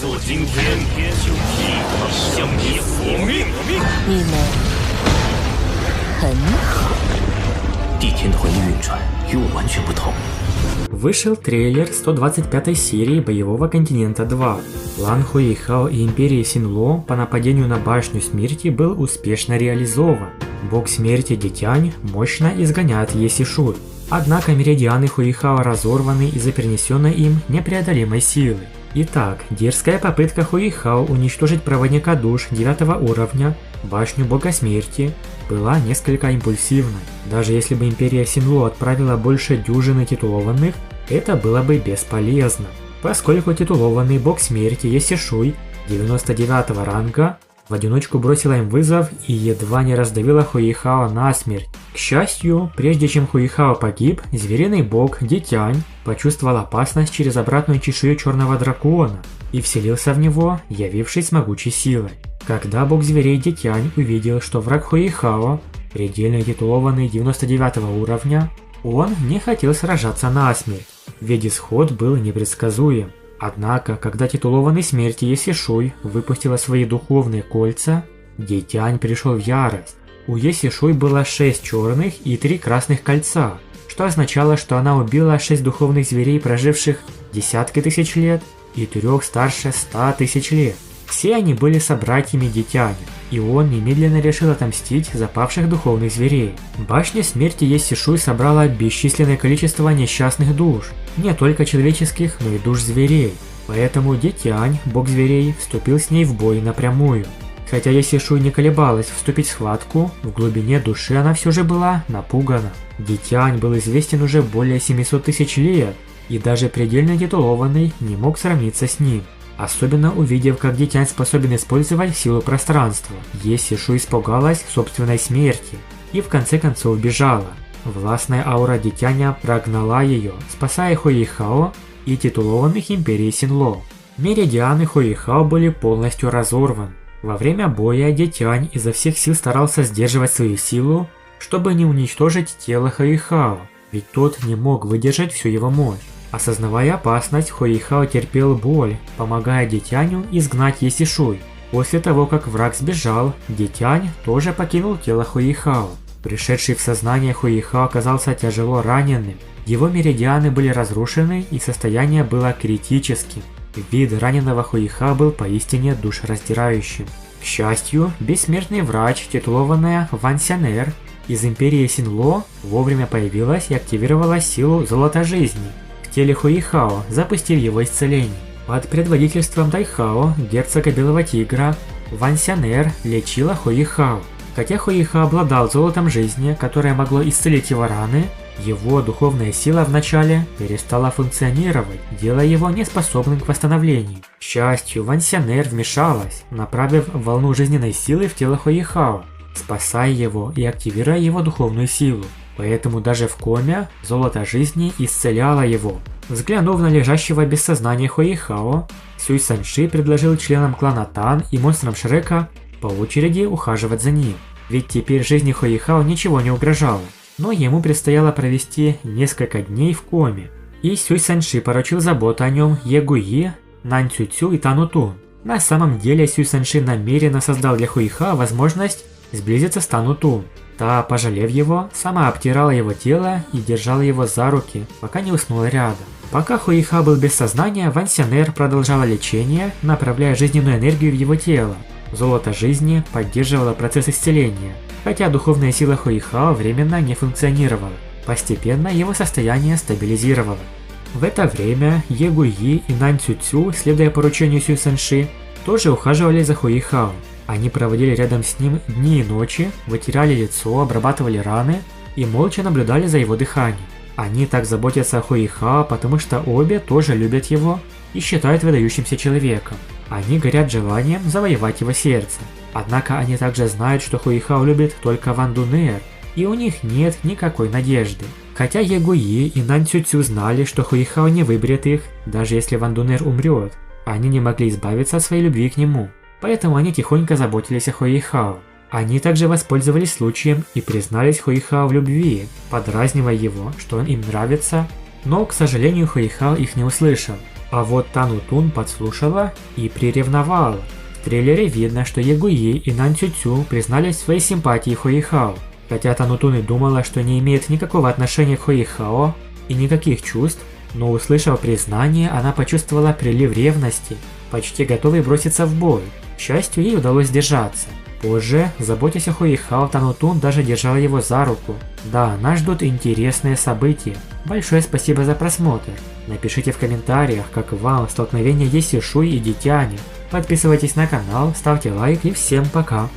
做今天就替他向你索命。你们很好。帝天的魂力运转与我完全不同。Вышел трейлер 125-й серии Боевого континента 2. План Хуэйхао и Империи Синло по нападению на Башню Смерти был успешно реализован. Бог Смерти Дитянь мощно изгоняет Есишуй. Однако меридианы Хуэйхао разорваны из-за перенесенной им непреодолимой силы. Итак, дерзкая попытка Хуэйхао уничтожить проводника душ 9 уровня, Башню Бога Смерти, была несколько импульсивной. Даже если бы Империя Синло отправила больше дюжины титулованных, это было бы бесполезно, поскольку титулованный Бог Смерти Есишуй 99 ранга в одиночку бросила им вызов и едва не раздавила Хуэйхао насмерть. К счастью, прежде чем Хуэйхао погиб, звериный бог Дитянь почувствовал опасность через обратную чешую черного дракона и вселился в него, явившись могучей силой. Когда бог зверей Дитянь увидел, что враг Хуэйхао, предельно титулованный 99 уровня, он не хотел сражаться насмерть, ведь исход был непредсказуем. Однако, когда титулованный смерти Есишуй выпустила свои духовные кольца, Дитянь пришел в ярость. У Есишуй было 6 черных и 3 красных кольца, что означало, что она убила 6 духовных зверей, проживших десятки тысяч лет, и 3 старше 100 тысяч лет. Все они были собратьями Дитяня, и он немедленно решил отомстить за павших духовных зверей. Башня Смерти Есишуй собрала бесчисленное количество несчастных душ, не только человеческих, но и душ зверей. Поэтому Дитянь, бог зверей, вступил с ней в бой напрямую. Хотя Есишуй не колебалась вступить в схватку, в глубине души она все же была напугана. Дитянь был известен уже более 700 тысяч лет, и даже предельно титулованный не мог сравниться с ним. Особенно увидев, как Дитянь способен использовать силу пространства, Есишуй испугалась собственной смерти и в конце концов бежала. Властная аура Дитяня прогнала ее, спасая Хуэйхао и титулованных Империи Синло. Меридианы Хуэйхао были полностью разорваны. Во время боя Дитянь изо всех сил старался сдерживать свою силу, чтобы не уничтожить тело Хуэйхао, ведь тот не мог выдержать всю его мощь. Осознавая опасность, Хуэйхао терпел боль, помогая Дитяню изгнать Есишуй. После того, как враг сбежал, Дитянь тоже покинул тело Хуэйхао. Пришедший в сознание Хуэйхао оказался тяжело раненым. Его меридианы были разрушены и состояние было критическим. Вид раненого Хуэйхао был поистине душераздирающим. К счастью, бессмертный врач, титулованная Ван Сянер из Империи Синло, вовремя появилась и активировала силу Золота Жизни в теле Хуэйхао, запустив его исцеление. Под предводительством Тайхао, герцога Белого Тигра, Ван Сянер лечила Хуэйхао. Хотя Хуэйхао обладал золотом жизни, которое могло исцелить его раны, его духовная сила вначале перестала функционировать, делая его неспособным к восстановлению. К счастью, Ван Сянер вмешалась, направив волну жизненной силы в тело Хуэйхао, спасая его и активируя его духовную силу. Поэтому даже в коме золото жизни исцеляло его. Взглянув на лежащего без сознания Хуэйхао, Сюй Саньши предложил членам клана Тан и монстрам Шрека по очереди ухаживать за ним, ведь теперь жизни Хуэйхао ничего не угрожало. Но ему предстояло провести несколько дней в коме, и Сюй Саньши поручил заботу о нем Егуи, Нань Цюцю и Тану Тун. На самом деле Сюй Саньши намеренно создал для Хуэйхао возможность сблизиться с Тану Тун. Та, пожалев его, сама обтирала его тело и держала его за руки, пока не уснула рядом. Пока Хуэйхао был без сознания, Ван Сянер продолжала лечение, направляя жизненную энергию в его тело. Золото жизни поддерживало процесс исцеления, хотя духовная сила Хуэйхао временно не функционировала. Постепенно его состояние стабилизировало. В это время Егуи и Нань Цюцю, следуя поручению Сюй Саньши, тоже ухаживали за Хуэйхао. Они проводили рядом с ним дни и ночи, вытирали лицо, обрабатывали раны и молча наблюдали за его дыханием. Они так заботятся о Хуэйхао, потому что обе тоже любят его и считают выдающимся человеком. Они горят желанием завоевать его сердце. Однако они также знают, что Хуэйхао любит только Ван Дунэр, и у них нет никакой надежды. Хотя Егуи и Нань Цюцю знали, что Хуэйхао не выберет их, даже если Ван Дунэр умрет, они не могли избавиться от своей любви к нему. Поэтому они тихонько заботились о Хуэйхао. Они также воспользовались случаем и признались Хуэйхао в любви, подразнивая его, что он им нравится, но, к сожалению, Хуэйхао их не услышал. А вот Танутун подслушала и приревновала. В трейлере видно, что Ягуи и Нан Цю признались в своей симпатии Хуэйхао. Хотя Танутун и думала, что не имеет никакого отношения к Хуэйхао и никаких чувств, но услышав признание, она почувствовала прилив ревности, почти готовой броситься в бой. К счастью, ей удалось сдержаться. Позже, заботясь о Хуэйхао, Танутун даже держала его за руку. Да, нас ждут интересные события. Большое спасибо за просмотр. Напишите в комментариях, как вам столкновение Есишуй и Дитяни. Подписывайтесь на канал, ставьте лайк и всем пока.